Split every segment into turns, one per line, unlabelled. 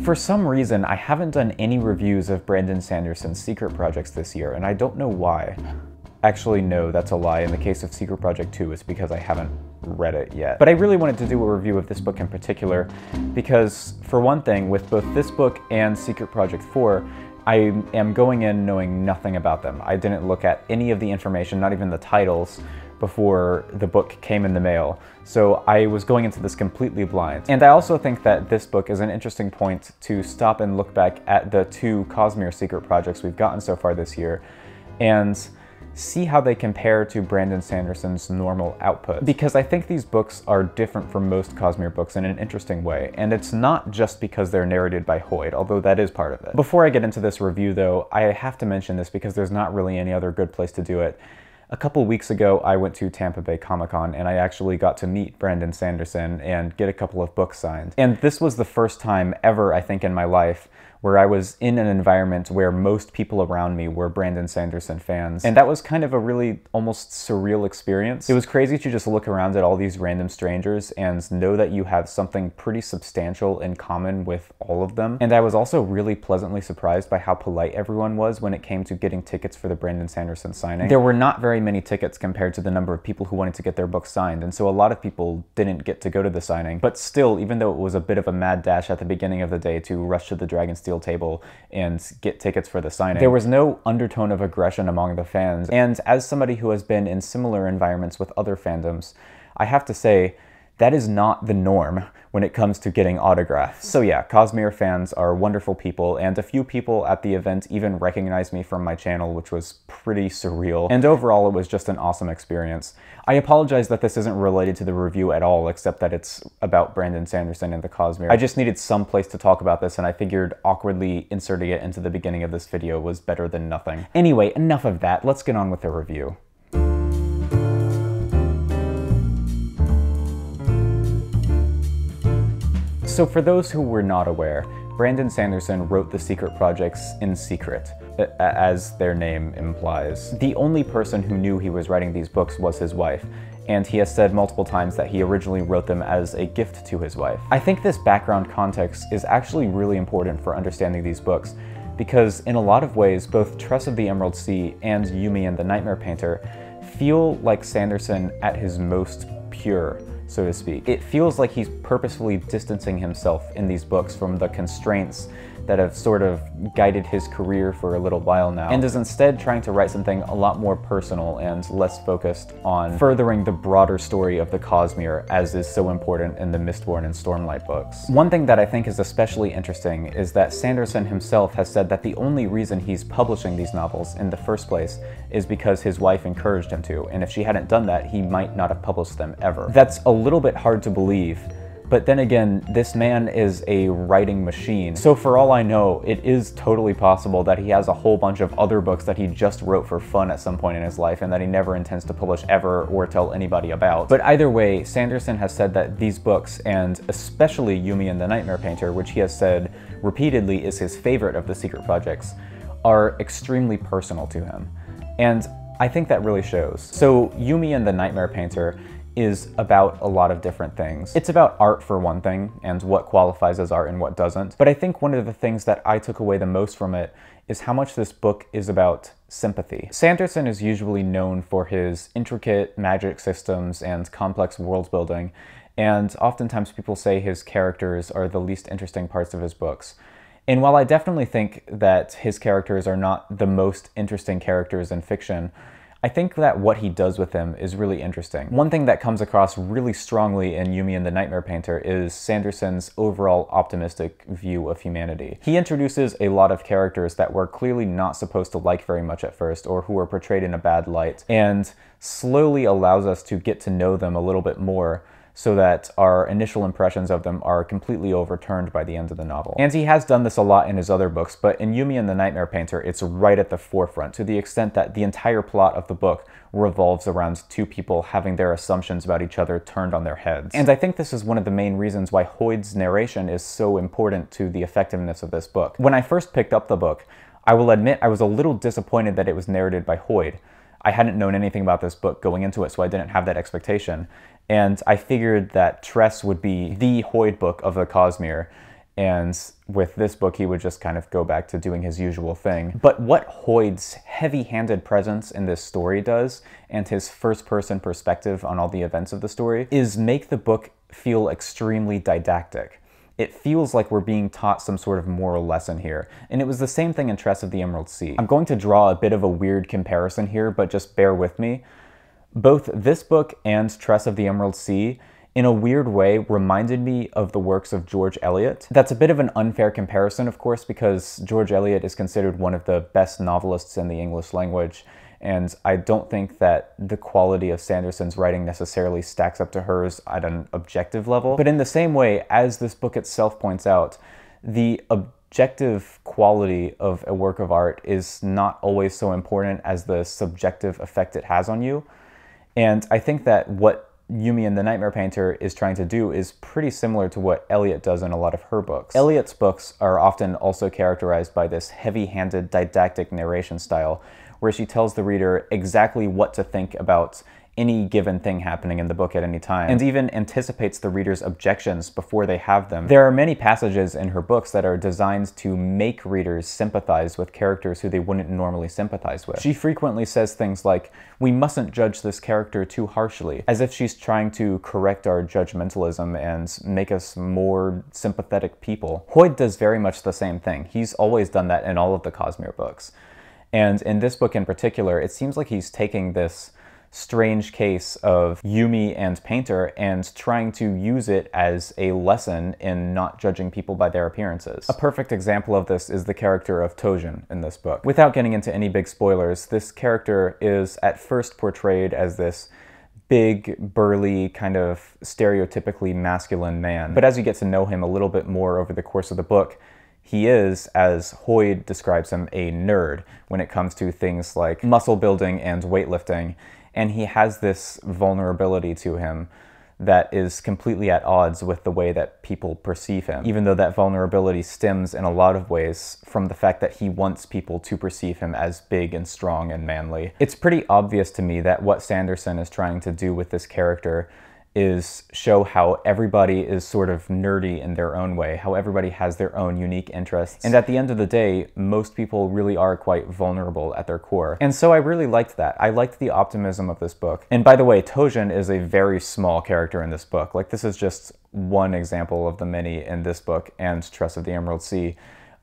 For some reason, I haven't done any reviews of Brandon Sanderson's secret projects this year, and I don't know why. Actually, no, that's a lie. In the case of Secret Project 2, it's because I haven't read it yet. But I really wanted to do a review of this book in particular because, for one thing, with both this book and Secret Project 4, I am going in knowing nothing about them. I didn't look at any of the information, not even the titles, before the book came in the mail. So I was going into this completely blind. And I also think that this book is an interesting point to stop and look back at the 2 Cosmere secret projects we've gotten so far this year and see how they compare to Brandon Sanderson's normal output. Because I think these books are different from most Cosmere books in an interesting way, and it's not just because they're narrated by Hoid, although that is part of it. Before I get into this review though, I have to mention this because there's not really any other good place to do it. A couple weeks ago, I went to Tampa Bay Comic-Con and I actually got to meet Brandon Sanderson and get a couple of books signed. And this was the first time ever, I think, in my life where I was in an environment where most people around me were Brandon Sanderson fans. And that was kind of a really almost surreal experience. It was crazy to just look around at all these random strangers and know that you have something pretty substantial in common with all of them. And I was also really pleasantly surprised by how polite everyone was when it came to getting tickets for the Brandon Sanderson signing. There were not very many tickets compared to the number of people who wanted to get their books signed, and so a lot of people didn't get to go to the signing. But still, even though it was a bit of a mad dash at the beginning of the day to rush to the Dragonsteel table and get tickets for the signing, there was no undertone of aggression among the fans. And as somebody who has been in similar environments with other fandoms, I have to say that is not the norm when it comes to getting autographs. So yeah, Cosmere fans are wonderful people, and a few people at the event even recognized me from my channel, which was pretty surreal. And overall, it was just an awesome experience. I apologize that this isn't related to the review at all, except that it's about Brandon Sanderson and the Cosmere. I just needed some place to talk about this, and I figured awkwardly inserting it into the beginning of this video was better than nothing. Anyway, enough of that. Let's get on with the review. So for those who were not aware, Brandon Sanderson wrote the secret projects in secret, as their name implies. The only person who knew he was writing these books was his wife, and he has said multiple times that he originally wrote them as a gift to his wife. I think this background context is actually really important for understanding these books, because in a lot of ways, both Tress of the Emerald Sea and Yumi and the Nightmare Painter feel like Sanderson at his most pure, so to speak. It feels like he's purposefully distancing himself in these books from the constraints that have sort of guided his career for a little while now, and is instead trying to write something a lot more personal and less focused on furthering the broader story of the Cosmere, as is so important in the Mistborn and Stormlight books. One thing that I think is especially interesting is that Sanderson himself has said that the only reason he's publishing these novels in the first place is because his wife encouraged him to, and if she hadn't done that, he might not have published them ever. That's a little bit hard to believe, but then again, this man is a writing machine. So for all I know, it is totally possible that he has a whole bunch of other books that he just wrote for fun at some point in his life and that he never intends to publish ever or tell anybody about. But either way, Sanderson has said that these books, and especially Yumi and the Nightmare Painter, which he has said repeatedly is his favorite of the secret projects, are extremely personal to him. And I think that really shows. So Yumi and the Nightmare Painter is about a lot of different things. It's about art for one thing, and what qualifies as art and what doesn't. But I think one of the things that I took away the most from it is how much this book is about sympathy. Sanderson is usually known for his intricate magic systems and complex world building, and oftentimes people say his characters are the least interesting parts of his books. And while I definitely think that his characters are not the most interesting characters in fiction, I think that what he does with them is really interesting. One thing that comes across really strongly in Yumi and the Nightmare Painter is Sanderson's overall optimistic view of humanity. He introduces a lot of characters that we're clearly not supposed to like very much at first, or who were portrayed in a bad light, and slowly allows us to get to know them a little bit more, so that our initial impressions of them are completely overturned by the end of the novel. And he has done this a lot in his other books, but in Yumi and the Nightmare Painter, it's right at the forefront, to the extent that the entire plot of the book revolves around two people having their assumptions about each other turned on their heads. And I think this is one of the main reasons why Hoid's narration is so important to the effectiveness of this book. When I first picked up the book, I will admit I was a little disappointed that it was narrated by Hoid. I hadn't known anything about this book going into it, so I didn't have that expectation. And I figured that Tress would be the Hoid book of the Cosmere, and with this book he would just kind of go back to doing his usual thing. But what Hoid's heavy-handed presence in this story does, and his first-person perspective on all the events of the story, is make the book feel extremely didactic. It feels like we're being taught some sort of moral lesson here, and it was the same thing in Tress of the Emerald Sea. I'm going to draw a bit of a weird comparison here, but just bear with me. Both this book and Tress of the Emerald Sea, in a weird way, reminded me of the works of George Eliot. That's a bit of an unfair comparison, of course, because George Eliot is considered one of the best novelists in the English language, and I don't think that the quality of Sanderson's writing necessarily stacks up to hers at an objective level. But in the same way, as this book itself points out, the objective quality of a work of art is not always so important as the subjective effect it has on you. And I think that what Yumi and the Nightmare Painter is trying to do is pretty similar to what Eliot does in a lot of her books. Eliot's books are often also characterized by this heavy-handed didactic narration style, where she tells the reader exactly what to think about any given thing happening in the book at any time, and even anticipates the reader's objections before they have them. There are many passages in her books that are designed to make readers sympathize with characters who they wouldn't normally sympathize with. She frequently says things like, "We mustn't judge this character too harshly," as if she's trying to correct our judgmentalism and make us more sympathetic people. Hoid does very much the same thing. He's always done that in all of the Cosmere books. And in this book in particular, it seems like he's taking this strange case of Yumi and Painter and trying to use it as a lesson in not judging people by their appearances. A perfect example of this is the character of Tojin in this book. Without getting into any big spoilers, this character is at first portrayed as this big, burly, kind of stereotypically masculine man. But as you get to know him a little bit more over the course of the book, he is, as Hoid describes him, a nerd when it comes to things like muscle building and weightlifting. And he has this vulnerability to him that is completely at odds with the way that people perceive him, even though that vulnerability stems in a lot of ways from the fact that he wants people to perceive him as big and strong and manly. It's pretty obvious to me that what Sanderson is trying to do with this character is show how everybody is sort of nerdy in their own way, how everybody has their own unique interests. And at the end of the day, most people really are quite vulnerable at their core. And so I really liked that. I liked the optimism of this book. And by the way, Tojin is a very small character in this book. Like, this is just one example of the many in this book and Tress of the Emerald Sea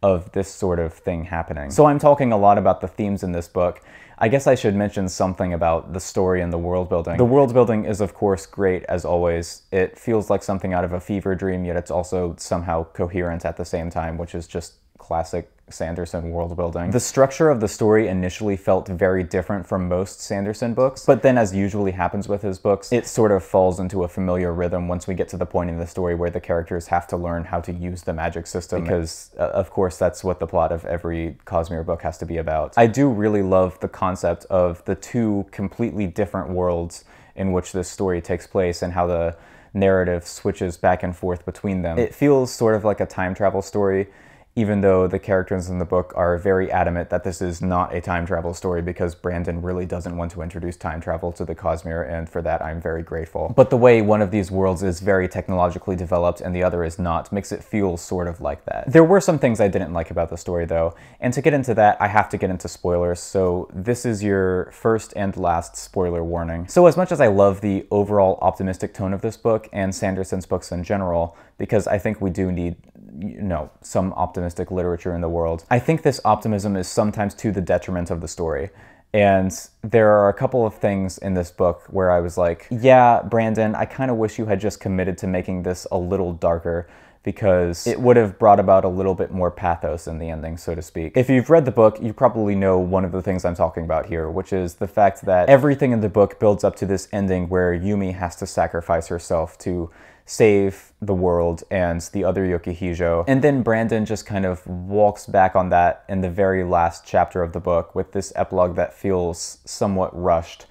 of this sort of thing happening. So I'm talking a lot about the themes in this book. I guess I should mention something about the story and the world building. The world building is, of course, great as always. It feels like something out of a fever dream, yet it's also somehow coherent at the same time, which is just classic Sanderson world building. The structure of the story initially felt very different from most Sanderson books, but then, as usually happens with his books, it sort of falls into a familiar rhythm once we get to the point in the story where the characters have to learn how to use the magic system, because of course that's what the plot of every Cosmere book has to be about. I do really love the concept of the two completely different worlds in which this story takes place and how the narrative switches back and forth between them. It feels sort of like a time travel story, even though the characters in the book are very adamant that this is not a time travel story, because Brandon really doesn't want to introduce time travel to the Cosmere, and for that I'm very grateful. But the way one of these worlds is very technologically developed and the other is not makes it feel sort of like that. There were some things I didn't like about the story though, and to get into that I have to get into spoilers, so this is your first and last spoiler warning. So as much as I love the overall optimistic tone of this book and Sanderson's books in general, because I think we do need, you know, some optimistic literature in the world, I think this optimism is sometimes to the detriment of the story. And there are a couple of things in this book where I was like, yeah, Brandon, I kind of wish you had just committed to making this a little darker, because it would have brought about a little bit more pathos in the ending, so to speak. If you've read the book, you probably know one of the things I'm talking about here, which is the fact that everything in the book builds up to this ending where Yumi has to sacrifice herself to save the world and the other Yokihijo. And then Brandon just kind of walks back on that in the very last chapter of the book with this epilogue that feels somewhat rushed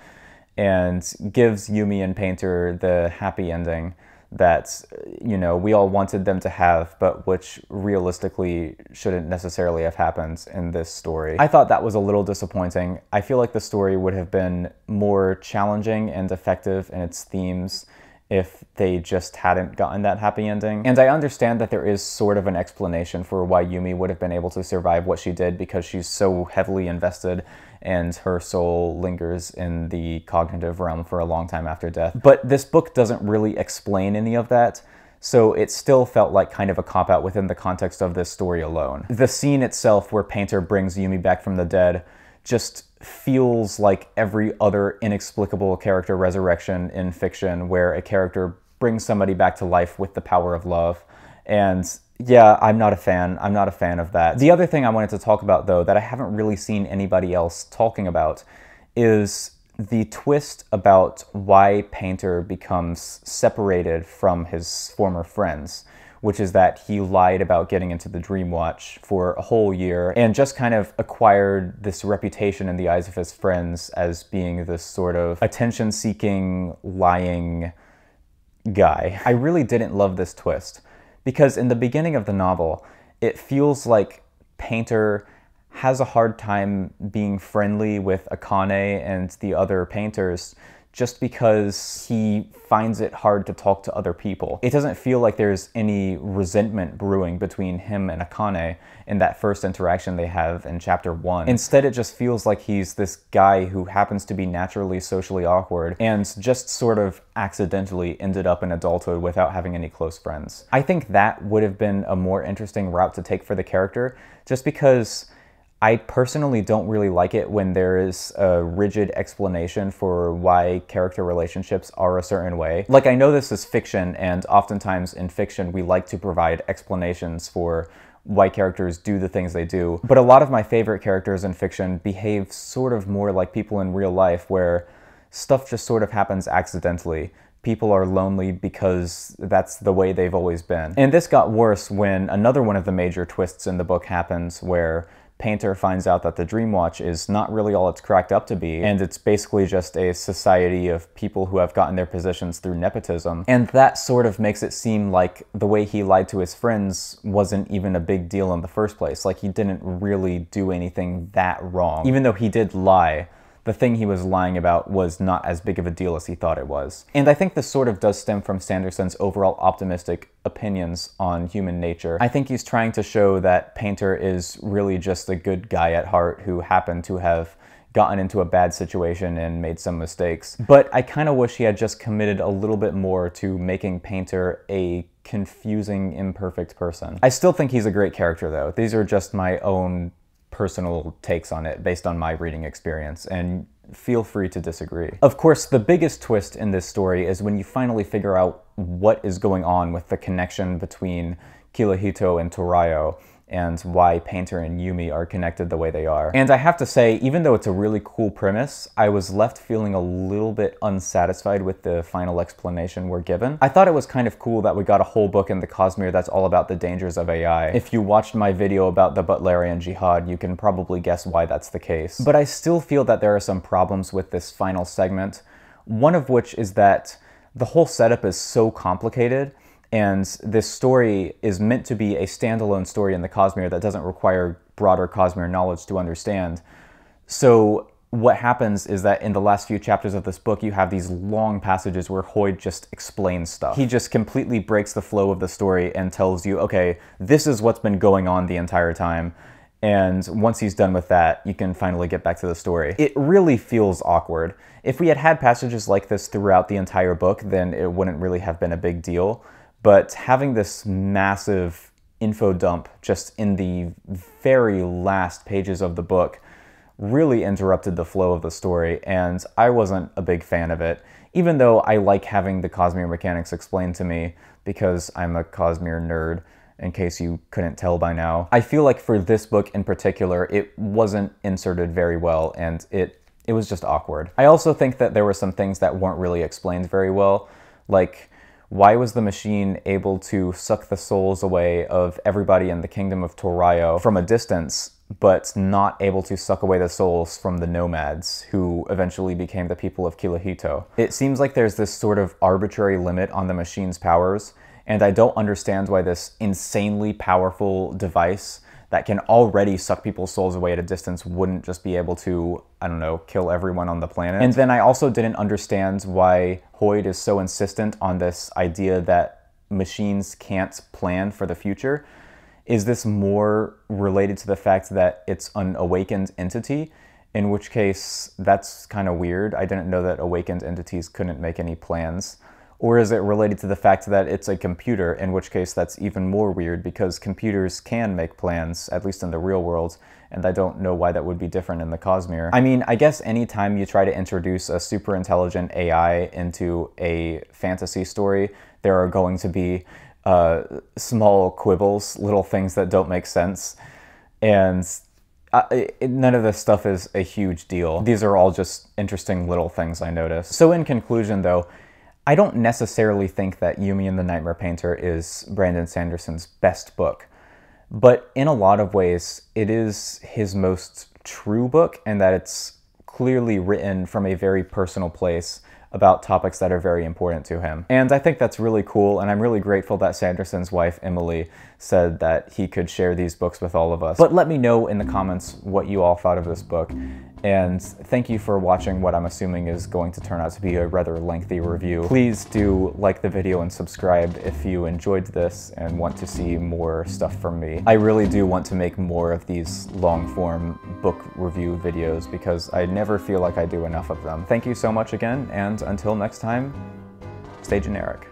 and gives Yumi and Painter the happy ending that, you know, we all wanted them to have, but which realistically shouldn't necessarily have happened in this story. I thought that was a little disappointing. I feel like the story would have been more challenging and effective in its themes if they just hadn't gotten that happy ending. And I understand that there is sort of an explanation for why Yumi would have been able to survive what she did, because she's so heavily invested and her soul lingers in the cognitive realm for a long time after death. But this book doesn't really explain any of that, so it still felt like kind of a cop-out within the context of this story alone. The scene itself where Painter brings Yumi back from the dead just feels like every other inexplicable character resurrection in fiction, where a character brings somebody back to life with the power of love. And yeah, I'm not a fan. I'm not a fan of that. The other thing I wanted to talk about, though, that I haven't really seen anybody else talking about, is the twist about why Painter becomes separated from his former friends, which is that he lied about getting into the Dreamwatch for a whole year and just kind of acquired this reputation in the eyes of his friends as being this sort of attention-seeking, lying guy. I really didn't love this twist, because in the beginning of the novel, it feels like Painter has a hard time being friendly with Akane and the other painters just because he finds it hard to talk to other people. It doesn't feel like there's any resentment brewing between him and Akane in that first interaction they have in chapter 1. Instead, it just feels like he's this guy who happens to be naturally socially awkward and just sort of accidentally ended up in adulthood without having any close friends. I think that would have been a more interesting route to take for the character, just because I personally don't really like it when there is a rigid explanation for why character relationships are a certain way. Like, I know this is fiction, and oftentimes in fiction we like to provide explanations for why characters do the things they do, but a lot of my favorite characters in fiction behave sort of more like people in real life, where stuff just sort of happens accidentally. People are lonely because that's the way they've always been. And this got worse when another one of the major twists in the book happens, where Painter finds out that the Dreamwatch is not really all it's cracked up to be, and it's basically just a society of people who have gotten their positions through nepotism. And that sort of makes it seem like the way he lied to his friends wasn't even a big deal in the first place. Like, he didn't really do anything that wrong. Even though he did lie, the thing he was lying about was not as big of a deal as he thought it was. And I think this sort of does stem from Sanderson's overall optimistic opinions on human nature. I think he's trying to show that Painter is really just a good guy at heart who happened to have gotten into a bad situation and made some mistakes. But I kind of wish he had just committed a little bit more to making Painter a confusing, imperfect person. I still think he's a great character, though. These are just my own personal takes on it based on my reading experience, and feel free to disagree. Of course, the biggest twist in this story is when you finally figure out what is going on with the connection between Kirihito and Torayo, and why Painter and Yumi are connected the way they are. And I have to say, even though it's a really cool premise, I was left feeling a little bit unsatisfied with the final explanation we're given. I thought it was kind of cool that we got a whole book in the Cosmere that's all about the dangers of AI. If you watched my video about the Butlerian Jihad, you can probably guess why that's the case. But I still feel that there are some problems with this final segment, one of which is that the whole setup is so complicated, and this story is meant to be a standalone story in the Cosmere that doesn't require broader Cosmere knowledge to understand. So what happens is that in the last few chapters of this book, you have these long passages where Hoyd just explains stuff. He just completely breaks the flow of the story and tells you, okay, this is what's been going on the entire time. And once he's done with that, you can finally get back to the story. It really feels awkward. If we had had passages like this throughout the entire book, then it wouldn't really have been a big deal. But having this massive info dump just in the very last pages of the book really interrupted the flow of the story, and I wasn't a big fan of it, even though I like having the Cosmere mechanics explained to me because I'm a Cosmere nerd, in case you couldn't tell by now. I feel like for this book in particular, it wasn't inserted very well, and it was just awkward. I also think that there were some things that weren't really explained very well, like, why was the machine able to suck the souls away of everybody in the kingdom of Torayo from a distance, but not able to suck away the souls from the nomads, who eventually became the people of Kirihito? It seems like there's this sort of arbitrary limit on the machine's powers, and I don't understand why this insanely powerful device that can already suck people's souls away at a distance wouldn't just be able to, I don't know, kill everyone on the planet. And then I also didn't understand why Hoyd is so insistent on this idea that machines can't plan for the future. Is this more related to the fact that it's an awakened entity? In which case, that's kind of weird. I didn't know that awakened entities couldn't make any plans. Or is it related to the fact that it's a computer, in which case that's even more weird because computers can make plans, at least in the real world, and I don't know why that would be different in the Cosmere. I mean, I guess anytime you try to introduce a super intelligent AI into a fantasy story, there are going to be small quibbles, little things that don't make sense, and none of this stuff is a huge deal. These are all just interesting little things I noticed. So in conclusion though, I don't necessarily think that Yumi and the Nightmare Painter is Brandon Sanderson's best book, but in a lot of ways it is his most true book, and that it's clearly written from a very personal place about topics that are very important to him. And I think that's really cool, and I'm really grateful that Sanderson's wife, Emily, said that he could share these books with all of us. But let me know in the comments what you all thought of this book, and thank you for watching what I'm assuming is going to turn out to be a rather lengthy review. Please do like the video and subscribe if you enjoyed this and want to see more stuff from me. I really do want to make more of these long-form book review videos because I never feel like I do enough of them. Thank you so much again, and until next time, stay generic.